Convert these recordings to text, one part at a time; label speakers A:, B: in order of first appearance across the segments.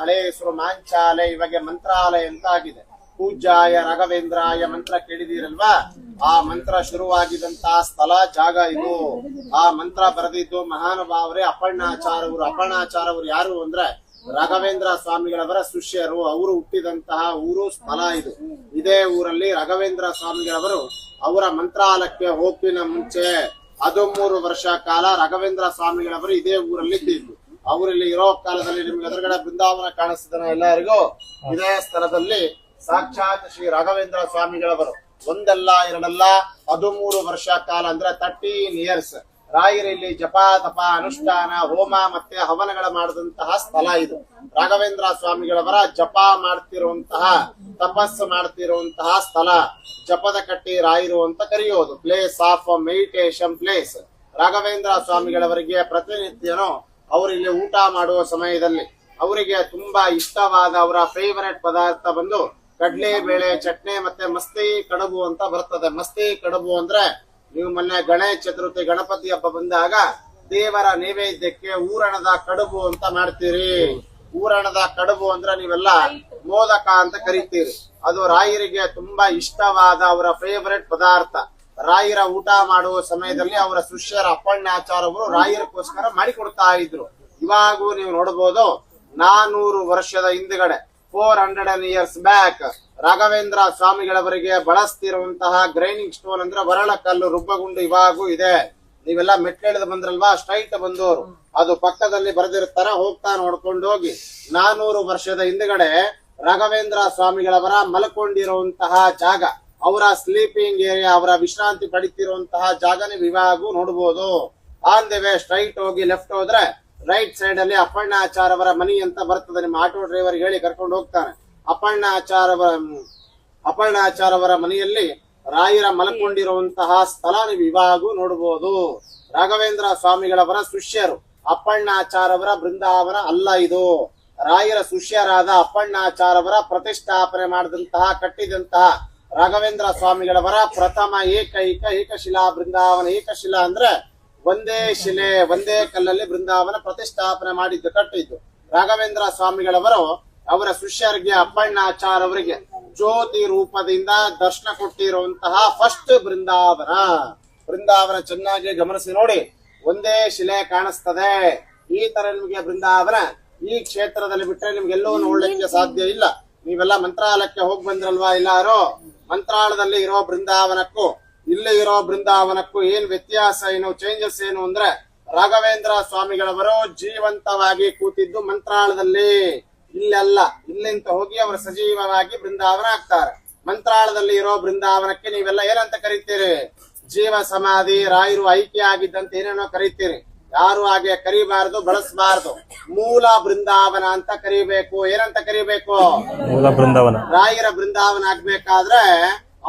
A: ಹಳೆ ಹೆಸರು ಮಾಂಚಾಲೆ, ಇವಾಗ ಮಂತ್ರಾಲಯ ಅಂತ ಆಗಿದೆ. ಪೂಜ್ಯಾಯ ರಾಘವೇಂದ್ರಾಯ ಮಂತ್ರ ಕೇಳಿದಿರಲ್ವಾ? ಆ ಮಂತ್ರ ಶುರುವಾಗಿದಂತಹ ಸ್ಥಳ ಜಾಗ ಇದು. ಆ ಮಂತ್ರ ಬರೆದಿದ್ದು ಮಹಾನುಭಾವರೇ ಅಪರ್ಣಾಚಾರ್ಯವರು. ಅಪರ್ಣಾಚಾರ್ಯವರು ಯಾರು ಅಂದ್ರೆ ರಾಘವೇಂದ್ರ ಸ್ವಾಮಿಗಳವರ ಶಿಷ್ಯರು. ಅವರು ಹುಟ್ಟಿದಂತಹ ಊರು, ಸ್ಥಳ ಇದು. ಇದೇ ಊರಲ್ಲಿ ರಾಘವೇಂದ್ರ ಸ್ವಾಮಿಗಳವರು ಅವರ ಮಂತ್ರಾಲಯಕ್ಕೆ ಹೋಗಿನ ಮುಂಚೆ 13 ವರ್ಷ ಕಾಲ ರಾಘವೇಂದ್ರ ಸ್ವಾಮಿಗಳವರು ಇದೇ ಊರಲ್ಲಿ ಇದ್ದಿದ್ದು. ಅವರಲ್ಲಿ ಇರೋ ಕಾಲದಲ್ಲಿ ನಿಮ್ಗೆ ಎದುರುಗಡೆ ಬೃಂದಾವನ ಕಾಣಿಸ್ತಾನೆ ಎಲ್ಲರಿಗೂ. ಇದೇ ಸ್ಥಳದಲ್ಲಿ ಸಾಕ್ಷಾತ್ ಶ್ರೀ ರಾಘವೇಂದ್ರ ಸ್ವಾಮಿಗಳವರು ಒಂದಲ್ಲ ಎರಡಲ್ಲ 13 ವರ್ಷ ಕಾಲ ಅಂದ್ರೆ 13 ಇಯರ್ಸ್ ರಾಯರಲ್ಲಿ ಜಪ ತಪ ಅನುಷ್ಠಾನ ಹೋಮ ಮತ್ತೆ ಹವನಗಳ ಮಾಡಿದಂತಹ ಸ್ಥಳ ಇದು. ರಾಘವೇಂದ್ರ ಸ್ವಾಮಿಗಳವರ ಜಪ ಮಾಡ್ತಿರುವಂತಹ, ತಪಸ್ಸು ಮಾಡ್ತಿರುವಂತಹ ಸ್ಥಳ. ಜಪದ ಕಟ್ಟಿ ರಾಯರು ಅಂತ ಕರೆಯೋದು. Place of meditation place. Raghavendra ಸ್ವಾಮಿಗಳವರಿಗೆ ಪ್ರತಿನಿತ್ಯನೂ ಅವರಿಗೆ ಊಟ ಮಾಡುವ ಸಮಯದಲ್ಲಿ ಅವರಿಗೆ ತುಂಬಾ ಇಷ್ಟವಾದ ಅವರ ಫೇವರೆಟ್ ಪದಾರ್ಥ ಬಂದು ಕಡ್ಲೆ ಬೇಳೆ ಚಟ್ನಿ ಮತ್ತೆ ಮಸ್ತಿ ಕಡುಬು ಅಂತ ಬರ್ತದೆ. ಮಸ್ತಿ ಕಡುಬು ಅಂದ್ರೆ ನೀವು ಮೊನ್ನೆ ಗಣೇಶ ಚತುರ್ಥಿ ಗಣಪತಿ ಹಬ್ಬ ಬಂದಾಗ ದೇವರ ನೈವೇದ್ಯಕ್ಕೆ ಊರಣದ ಕಡುಬು ಅಂತ ಮಾಡ್ತೀರಿ. ಊರಣದ ಕಡುಬು ಅಂದ್ರೆ ನೀವೆಲ್ಲ ಮೋದಕ ಅಂತ ಕರಿತೀರಿ. ಅದು ರಾಯರಿಗೆ ತುಂಬಾ ಇಷ್ಟವಾದ ಅವರ ಫೇವರೆಟ್ ಪದಾರ್ಥ. ರಾಯರ ಊಟ ಮಾಡುವ ಸಮಯದಲ್ಲಿ ಅವರ ಶಿಷ್ಯರ ಅಪ್ಪಣ್ಣಾಚಾರ್ಯವರು ರಾಯರಿಗೋಸ್ಕರ ಮಾಡಿಕೊಡ್ತಾ ಇದ್ರು. ಇವಾಗೂ ನೀವು ನೋಡಬಹುದು 400 ವರ್ಷದ ಹಿಂದ್ಗಡೆ 400 ಇಯರ್ಸ್ ಬ್ಯಾಕ್ ರಾಘವೇಂದ್ರ ಸ್ವಾಮಿಗಳವರಿಗೆ ಬಳಸ್ತಿರುವಂತಹ ಗ್ರೈಂಡಿಂಗ್ ಸ್ಟೋನ್ ಅಂದ್ರೆ ವರಳ ಕಲ್ಲು ರುಬ್ಬಗುಂಡು ಇವಾಗೂ ಇದೆ. ನೀವೆಲ್ಲ ಮೆಟ್ಲೆಳೆದು ಬಂದ್ರಲ್ವಾ, ಸ್ಟ್ರೈಟ್ ಬಂದವರು, ಅದು ಪಕ್ಕದಲ್ಲಿ ಬರೆದಿರ್ತಾರ, ಹೋಗ್ತಾ ನೋಡ್ಕೊಂಡು ಹೋಗಿ. 400 ವರ್ಷದ ಹಿಂದ್ಗಡೆ ರಾಘವೇಂದ್ರ ಸ್ವಾಮಿಗಳವರ ಮಲ್ಕೊಂಡಿರುವಂತಹ ಜಾಗ, ಅವರ ಸ್ಲೀಪಿಂಗ್ ಏರಿಯಾ, ಅವರ ವಿಶ್ರಾಂತಿ ಪಡಿತಿರುವಂತಹ ಜಾಗ ನೀವು ಇವಾಗೂ ನೋಡಬಹುದು. ಆನ್ ದಿ ವೇ ಸ್ಟ್ರೈಟ್ ಹೋಗಿ ಲೆಫ್ಟ್ ಹೋದ್ರೆ ರೈಟ್ ಸೈಡ್ ಅಲ್ಲಿ ಅಪ್ಪಣ್ಣಾಚಾರ್ಯವರ ಮನಿ ಅಂತ ಬರ್ತದೆ. ನಿಮ್ಮ ಆಟೋ ಡ್ರೈವರ್ ಹೇಳಿ ಕರ್ಕೊಂಡು ಹೋಗ್ತಾನೆ. ಅಪ್ಪಣ್ಣಾಚಾರ್ಯವರ ಮನೆಯಲ್ಲಿ ರಾಯರ ಮಲ್ಕೊಂಡಿರುವಂತಹ ಸ್ಥಳ ನೀವು ಇವಾಗೂ ನೋಡಬಹುದು. ರಾಘವೇಂದ್ರ ಸ್ವಾಮಿಗಳವರ ಶಿಷ್ಯರು ಅಪ್ಪಣ್ಣಾಚಾರ್ಯವರ ಬೃಂದಾವನ ಅಲ್ಲ ಇದು. ರಾಯರ ಶಿಷ್ಯರಾದ ಅಪ್ಪಣ್ಣಾಚಾರ್ಯವರ ಪ್ರತಿಷ್ಠಾಪನೆ ಮಾಡಿದಂತಹ ಕಟ್ಟಿದಂತಹ ರಾಘವೇಂದ್ರ ಸ್ವಾಮಿಗಳವರ ಪ್ರಥಮ ಏಕಶಿಲಾ ಬೃಂದಾವನ. ಏಕಶಿಲಾ ಅಂದ್ರೆ ಒಂದೇ ಶಿಲೆ, ಒಂದೇ ಕಲ್ಲಲ್ಲಿ ಬೃಂದಾವನ ಪ್ರತಿಷ್ಠಾಪನೆ ಮಾಡಿದ್ದು, ಕಟ್ಟಿದ್ದು. ರಾಘವೇಂದ್ರ ಸ್ವಾಮಿಗಳವರು ಅವರ ಶಿಷ್ಯರಿಗೆ ಅಪ್ಪಣ್ಣಾಚಾರ್ಯವರಿಗೆ ಜ್ಯೋತಿ ರೂಪದಿಂದ ದರ್ಶನ ಕೊಟ್ಟಿರುವಂತಹ ಫಸ್ಟ್ ಬೃಂದಾವನ ಚೆನ್ನಾಗಿ ಗಮನಿಸಿ ನೋಡಿ. ಒಂದೇ ಶಿಲೆ ಕಾಣಿಸ್ತದೆ. ಈ ತರ ನಿಮಗೆ ಬೃಂದಾವನ ಈ ಕ್ಷೇತ್ರದಲ್ಲಿ ಬಿಟ್ರೆ ನಿಮ್ಗೆಲ್ಲೂ ನೋಡ್ಲಿಕ್ಕೆ ಸಾಧ್ಯ ಇಲ್ಲ. ನೀವೆಲ್ಲ ಮಂತ್ರಾಲಯಕ್ಕೆ ಹೋಗಿ ಬಂದ್ರಲ್ವಾ ಎಲ್ಲಾರು? ಮಂತ್ರಾಲಯದಲ್ಲಿ ಇರೋ ಬೃಂದಾವನಕ್ಕೂ ಇಲ್ಲಿ ಇರೋ ಬೃಂದಾವನಕ್ಕೂ ಏನ್ ವ್ಯತ್ಯಾಸ ಏನು, ಚೇಂಜಸ್ ಏನು ಅಂದ್ರೆ ರಾಘವೇಂದ್ರ ಸ್ವಾಮಿಗಳವರು ಜೀವಂತವಾಗಿ ಕೂತಿದ್ದು ಮಂತ್ರಾಲಯದಲ್ಲಿ, ಇಲ್ಲೆಲ್ಲ ಇಲ್ಲಿಂದ ಹೋಗಿ ಅವರು ಸಜೀವವಾಗಿ ಬೃಂದಾವನ ಆಗ್ತಾರೆ. ಮಂತ್ರಾಲಯದಲ್ಲಿ ಇರೋ ಬೃಂದಾವನಕ್ಕೆ ನೀವೆಲ್ಲ ಏನಂತ ಕರೀತೀರಿ? ಜೀವ ಸಮಾಧಿ, ರಾಯರು ಐಕ್ಯ ಆಗಿದ್ದಂತ ಏನೇನೋ ಕರೀತೀರಿ. ಯಾರು ಹಾಗೆ ಕರಿಬಾರದು, ಬಳಸಬಾರದು. ಮೂಲ ಬೃಂದಾವನ ಅಂತ ಕರಿಬೇಕು. ಏನಂತ ಕರಿಬೇಕು? ಮೂಲ ಬೃಂದಾವನ. ರಾಯರ ಬೃಂದಾವನ ಆಗ್ಬೇಕಾದ್ರೆ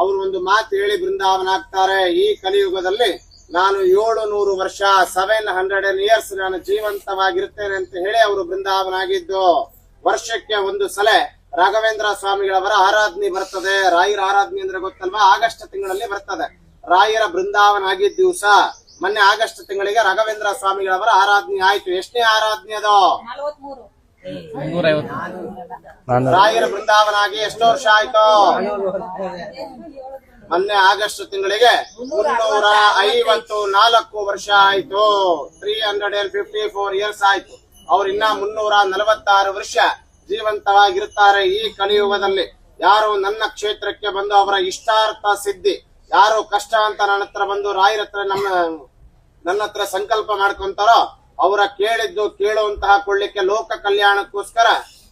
A: ಅವರು ಒಂದು ಮಾತು ಹೇಳಿ ಬೃಂದಾವನ ಆಗ್ತಾರೆ. ಈ ಕಲಿಯುಗದಲ್ಲಿ ನಾನು 700 ವರ್ಷ 700 ಇಯರ್ಸ್ ನಾನು ಜೀವಂತವಾಗಿರ್ತೇನೆ ಅಂತ ಹೇಳಿ ಅವರು ಬೃಂದಾವನ ಆಗಿದ್ದು. ವರ್ಷಕ್ಕೆ ಒಂದು ಸಲ ರಾಘವೇಂದ್ರ ಸ್ವಾಮಿಗಳವರ ಆರಾಧನೆ ಬರ್ತದೆ. ರಾಯರ ಆರಾಧನೆ ಅಂದ್ರೆ ಗೊತ್ತಲ್ವಾ? ಆಗಸ್ಟ್ ತಿಂಗಳಲ್ಲಿ ಬರ್ತದೆ. ರಾಯರ ಬೃಂದಾವನ ಆಗಿದ್ದ ದಿವಸ ಮೊನ್ನೆ ಆಗಸ್ಟ್ ತಿಂಗಳಿಗೆ ರಾಘವೇಂದ್ರ ಸ್ವಾಮಿಗಳವರ ಆರಾಧನೆ ಆಯ್ತು. ಎಷ್ಟನೇ ಆರಾಧನೆ ಅದು? 450. ರಾಯರ ಬೃಂದಾವನ ಆಗಿ ಎಷ್ಟು ವರ್ಷ ಆಯ್ತು? ಮೊನ್ನೆ ಆಗಸ್ಟ್ ತಿಂಗಳಿಗೆ 354 ವರ್ಷ ಆಯ್ತು. 354 ಇಯರ್ಸ್ ಆಯ್ತು. ಅವ್ರು ಇನ್ನ 346 ವರ್ಷ ಜೀವಂತವಾಗಿರ್ತಾರೆ ಈ ಕಲಿಯುಗದಲ್ಲಿ. ಯಾರು ನನ್ನ ಕ್ಷೇತ್ರಕ್ಕೆ ಬಂದು ಅವರ ಇಷ್ಟಾರ್ಥ ಸಿದ್ಧಿ, ಯಾರು ಕಷ್ಟ ಅಂತ ನನ್ನ ಹತ್ರ ಬಂದು ರಾಯರ ಹತ್ರ ನನ್ನ ಹತ್ರ ಸಂಕಲ್ಪ ಮಾಡ್ಕೊಂತಾರೋ ಅವರ ಕೇಳಿದ್ದು ಕೇಳುವಂತಹ ಕೊಳ್ಳಿಕ್ಕೆ ಲೋಕ ಕಲ್ಯಾಣಕ್ಕೋಸ್ಕರ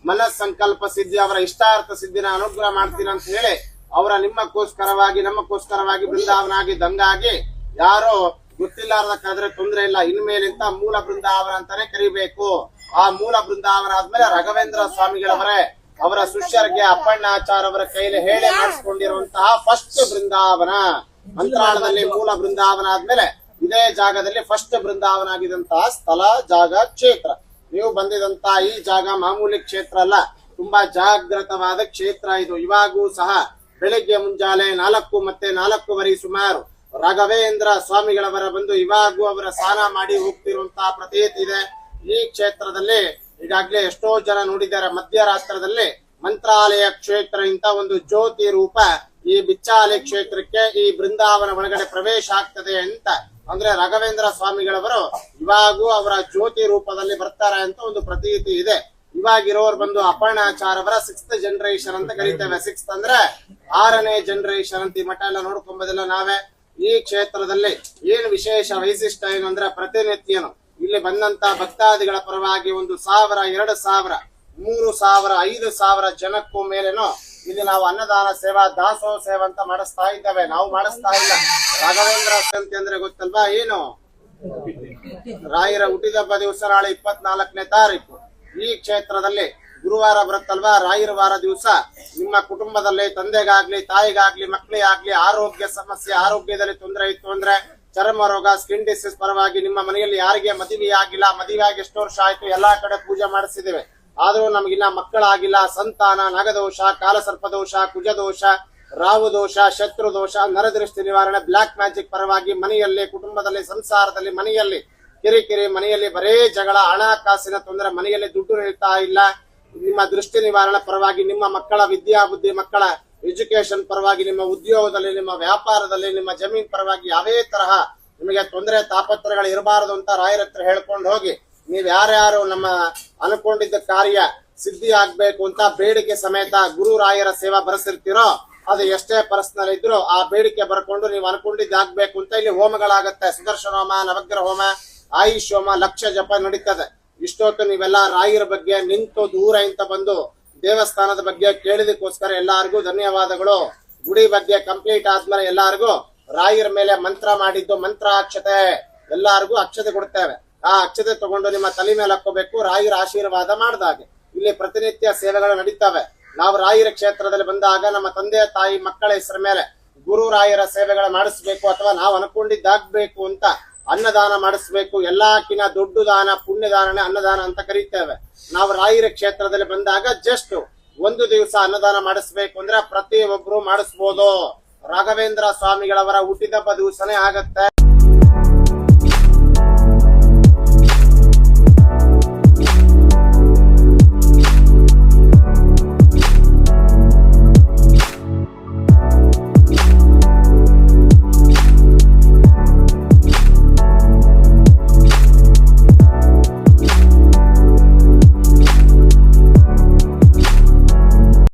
A: ಮನಸ್ ಸಂಕಲ್ಪ ಸಿದ್ಧಿ, ಅವರ ಇಷ್ಟಾರ್ಥ ಸಿದ್ಧಿನ ಅನುಗ್ರಹ ಮಾಡ್ತೀನಿ ಅಂತ ಹೇಳಿ ಅವರ ನಮ್ಮಕ್ಕೋಸ್ಕರವಾಗಿ ಬೃಂದಾವನ ಆಗಿದ್ದಂಗಾಗಿ ಯಾರು ಗೊತ್ತಿಲ್ಲಾರ್ದಕ್ಕಾದ್ರೆ ತೊಂದ್ರೆ ಇಲ್ಲ. ಇನ್ಮೇಲಿಂತ ಮೂಲ ಬೃಂದಾವನ ಅಂತಾನೆ ಕರಿಬೇಕು. ಆ ಮೂಲ ಬೃಂದಾವನ ಆದ್ಮೇಲೆ ರಾಘವೇಂದ್ರ ಸ್ವಾಮಿಗಳವರೇ ಅವರ ಶಿಷ್ಯರಿಗೆ ಅಪ್ಪಣ್ಣಾಚಾರ್ಯವರ ಕೈಲಿ ಹೇಳಿ ಮಾಡಿಸ್ಕೊಂಡಿರುವಂತಹ ಫಸ್ಟ್ ಬೃಂದಾವನ. ಮಂತ್ರಾಲಯದಲ್ಲಿ ಮೂಲ ಬೃಂದಾವನ ಆದ್ಮೇಲೆ ಇದೇ ಜಾಗದಲ್ಲಿ ಫಸ್ಟ್ ಬೃಂದಾವನ ಆಗಿದಂತಹ ಸ್ಥಳ, ಜಾಗ, ಕ್ಷೇತ್ರ. ನೀವು ಬಂದಿದಂತಹ ಈ ಜಾಗ ಮಾಮೂಲಿ ಕ್ಷೇತ್ರ ಅಲ್ಲ, ತುಂಬಾ ಜಾಗೃತವಾದ ಕ್ಷೇತ್ರ ಇದು. ಇವಾಗೂ ಸಹ ಬೆಳಿಗ್ಗೆ ಮುಂಜಾನೆ 4 ಮತ್ತೆ 4:15 ಸುಮಾರು ರಾಘವೇಂದ್ರ ಸ್ವಾಮಿಗಳವರ ಬಂದು ಇವಾಗೂ ಅವರ ಸ್ನಾನ ಮಾಡಿ ಹೋಗ್ತಿರುವಂತಹ ಪ್ರತೀತಿ ಇದೆ. ಈ ಕ್ಷೇತ್ರದಲ್ಲಿ ಈಗಾಗ್ಲೇ ಎಷ್ಟೋ ಜನ ನೋಡಿದ್ದಾರೆ, ಮಧ್ಯರಾತ್ರದಲ್ಲಿ ಮಂತ್ರಾಲಯ ಕ್ಷೇತ್ರ ಇಂತ ಒಂದು ಜ್ಯೋತಿ ರೂಪ ಈ ಬಿಚ್ಚಾಲಿ ಕ್ಷೇತ್ರಕ್ಕೆ ಈ ಬೃಂದಾವನ ಒಳಗಡೆ ಪ್ರವೇಶ ಆಗ್ತದೆ ಅಂತ. ಅಂದ್ರೆ ರಾಘವೇಂದ್ರ ಸ್ವಾಮಿಗಳವರು ಇವಾಗೂ ಅವರ ಜ್ಯೋತಿ ರೂಪದಲ್ಲಿ ಬರ್ತಾರೆ ಅಂತ ಒಂದು ಪ್ರತೀತಿ ಇದೆ. ಇವಾಗಿರೋರು ಬಂದು ಅಪರ್ಣಾಚಾರ್ಯವರ 6th ಜನರೇಷನ್ ಅಂತ ಕರೀತೇವೆ. 6th ಅಂದ್ರೆ 6ನೇ ಜನರೇಷನ್ ಅಂತ. ಈ ಮಠ ಎಲ್ಲ ನೋಡ್ಕೊಂಬೋದಿಲ್ಲ ನಾವೇ. ಈ ಕ್ಷೇತ್ರದಲ್ಲಿ ಏನು ವಿಶೇಷ ವೈಶಿಷ್ಟ್ಯ ಏನು ಅಂದ್ರೆ, ಪ್ರತಿನಿತ್ಯನು ಇಲ್ಲಿ ಬಂದಂತ ಭಕ್ತಾದಿಗಳ ಪರವಾಗಿ 1,000, 2,000, 3,000, 5,000 ಜನಕ್ಕೂ ಮೇಲೇನೋ ಇಲ್ಲಿ ನಾವು ಅನ್ನದಾನ ಸೇವಾ, ದಾಸೋಹ ಸೇವಾ ಅಂತ ಮಾಡಿಸ್ತಾ ಇದ್ದೇವೆ. ನಾವು ಮಾಡಿಸ್ತಾ ಇಲ್ಲ. ರಾಘವೇಂದ್ರ ಸಂತಿ ಅಂದ್ರೆ ಗೊತ್ತಲ್ವಾ ಏನು? ರಾಯರ ಹುಟ್ಟಿದಬ್ಬ ದಿವಸ ನಾಳೆ 24ನೇ ತಾರೀಕು ಈ ಕ್ಷೇತ್ರದಲ್ಲಿ ಗುರುವಾರ ಬರುತ್ತಲ್ವಾ, ರಾಯರ ವಾರ ದಿವಸ ನಿಮ್ಮ ಕುಟುಂಬದಲ್ಲಿ ತಂದೆಗಾಗ್ಲಿ, ತಾಯಿಗಾಗ್ಲಿ, ಮಕ್ಕಳಿಗಾಗ್ಲಿ ಆರೋಗ್ಯ ಸಮಸ್ಯೆ, ಆರೋಗ್ಯದಲ್ಲಿ ತೊಂದರೆ ಇತ್ತು ಅಂದ್ರೆ, ಚರ್ಮ ರೋಗ, ಸ್ಕಿನ್ ಡಿಸೀಸ್ ಪರವಾಗಿ ನಿಮ್ಮ ಮನೆಯಲ್ಲಿ ಯಾರಿಗೆ ಮದುವೆ ಆಗಿಲ್ಲ, ಮದುವೆ ಆಗಿ ಎಷ್ಟು ವರ್ಷ ಆಯ್ತು, ಎಲ್ಲಾ ಕಡೆ ಪೂಜೆ ಮಾಡಿಸಿದ್ದೇವೆ, ಆದ್ರೂ ನಮಗಿನ್ನ ಮಕ್ಕಳಾಗಿಲ್ಲ, ಸಂತಾನ, ನಗದೋಷ, ಕಾಲಸರ್ಪದೋಷ, ಕುಜದೋಷ, ರಾಹು ದೋಷ, ಶತ್ರು ದೋಷ, ನರದೃಷ್ಟಿ ನಿವಾರಣೆ, ಬ್ಲಾಕ್ ಮ್ಯಾಜಿಕ್ ಪರವಾಗಿ ಮನೆಯಲ್ಲಿ, ಕುಟುಂಬದಲ್ಲಿ, ಸಂಸಾರದಲ್ಲಿ, ಮನೆಯಲ್ಲಿ ಕಿರಿಕಿರಿ, ಮನೆಯಲ್ಲಿ ಬರೇ ಜಗಳ, ಹಣಕಾಸಿನ ತೊಂದರೆ, ಮನೆಯಲ್ಲಿ ದುಡ್ಡು ನಿಲ್ತಾ ಇಲ್ಲ, ನಿಮ್ಮ ದೃಷ್ಟಿ ನಿವಾರಣೆ ಪರವಾಗಿ, ನಿಮ್ಮ ಮಕ್ಕಳ ವಿದ್ಯಾಬುದ್ಧಿ, ಮಕ್ಕಳ ಎಜುಕೇಶನ್ ಪರವಾಗಿ, ನಿಮ್ಮ ಉದ್ಯೋಗದಲ್ಲಿ, ನಿಮ್ಮ ವ್ಯಾಪಾರದಲ್ಲಿ, ನಿಮ್ಮ ಜಮೀನ್ ಪರವಾಗಿ ಯಾವೇ ತರಹ ನಿಮಗೆ ತೊಂದರೆ ತಾಪತ್ರಗಳು ಇರಬಾರದು ಅಂತ ರಾಯರ ಹತ್ರ ಹೇಳ್ಕೊಂಡು ಹೋಗಿ, ನೀವ್ ಯಾರ್ಯಾರು ನಮ್ಮ ಅನ್ಕೊಂಡಿದ್ದ ಕಾರ್ಯ ಸಿದ್ಧಿ ಆಗ್ಬೇಕು ಅಂತ ಬೇಡಿಕೆ ಸಮೇತ ಗುರು ರಾಯರ ಸೇವಾ ಬರೆಸಿರ್ತೀರೋ, ಅದು ಎಷ್ಟೇ ಪರ್ಸನಲ್ ಇದ್ರು ಆ ಬೇಡಿಕೆ ಬರ್ಕೊಂಡು ನೀವು ಅನ್ಕೊಂಡಿದ್ದು ಆಗ್ಬೇಕು ಅಂತ ಇಲ್ಲಿ ಹೋಮಗಳಾಗತ್ತೆ. ಸುದರ್ಶನ ಹೋಮ, ನವಗ್ರಹ ಹೋಮ, ಆಯುಷ್ ಹೋಮ, ಲಕ್ಷ ಜಪ ನಡೀತದೆ. ಇಷ್ಟೊತ್ತು ನೀವೆಲ್ಲ ರಾಯರ ಬಗ್ಗೆ ನಿಂತು ದೂರ ಇಂತ ಬಂದು ದೇವಸ್ಥಾನದ ಬಗ್ಗೆ ಕೇಳಿದಕ್ಕೋಸ್ಕರ ಎಲ್ಲಾರ್ಗೂ ಧನ್ಯವಾದಗಳು. ಗುಡಿ ಬಗ್ಗೆ ಕಂಪ್ಲೀಟ್ ಆದ್ಮೇಲೆ ಎಲ್ಲಾರ್ಗೂ ರಾಯರ ಮೇಲೆ ಮಂತ್ರ ಮಾಡಿದ್ದು ಮಂತ್ರ ಅಕ್ಷತೆ ಎಲ್ಲಾರ್ಗೂ ಅಕ್ಷತೆ ಕೊಡ್ತೇವೆ. ಆ ಅಕ್ಷತೆ ತಗೊಂಡು ನಿಮ್ಮ ತಲೆ ಮೇಲೆ ಹಾಕೋಬೇಕು, ರಾಯರ ಆಶೀರ್ವಾದ ಮಾಡಿದಾಗೆ. ಇಲ್ಲಿ ಪ್ರತಿನಿತ್ಯ ಸೇವೆಗಳು ನಡೀತವೆ. ನಾವು ರಾಯರ ಕ್ಷೇತ್ರದಲ್ಲಿ ಬಂದಾಗ ನಮ್ಮ ತಂದೆ ತಾಯಿ ಮಕ್ಕಳ ಹೆಸರ ಮೇಲೆ ಗುರು ರಾಯರ ಸೇವೆಗಳು ಮಾಡಿಸ್ಬೇಕು, ಅಥವಾ ನಾವು ಅನ್ಕೊಂಡಿದ್ದಾಗ್ಬೇಕು ಅಂತ ಅನ್ನದಾನ ಮಾಡಿಸ್ಬೇಕು. ಎಲ್ಲಾಕಿನ ದೊಡ್ಡ ದಾನ ಪುಣ್ಯದಾನನೇ ಅನ್ನದಾನ ಅಂತ ಕರೀತೇವೆ. ನಾವು ರಾಯರ ಕ್ಷೇತ್ರದಲ್ಲಿ ಬಂದಾಗ ಜಸ್ಟ್ 1 ದಿವಸ ಅನ್ನದಾನ ಮಾಡಿಸ್ಬೇಕು ಅಂದ್ರೆ ಪ್ರತಿ ಒಬ್ರು ಮಾಡಿಸ್ಬೋದು. ರಾಘವೇಂದ್ರ ಸ್ವಾಮಿಗಳವರ ಹುಟ್ಟಿದಬ್ಬ ದಿವಸನೇ ಆಗತ್ತೆ.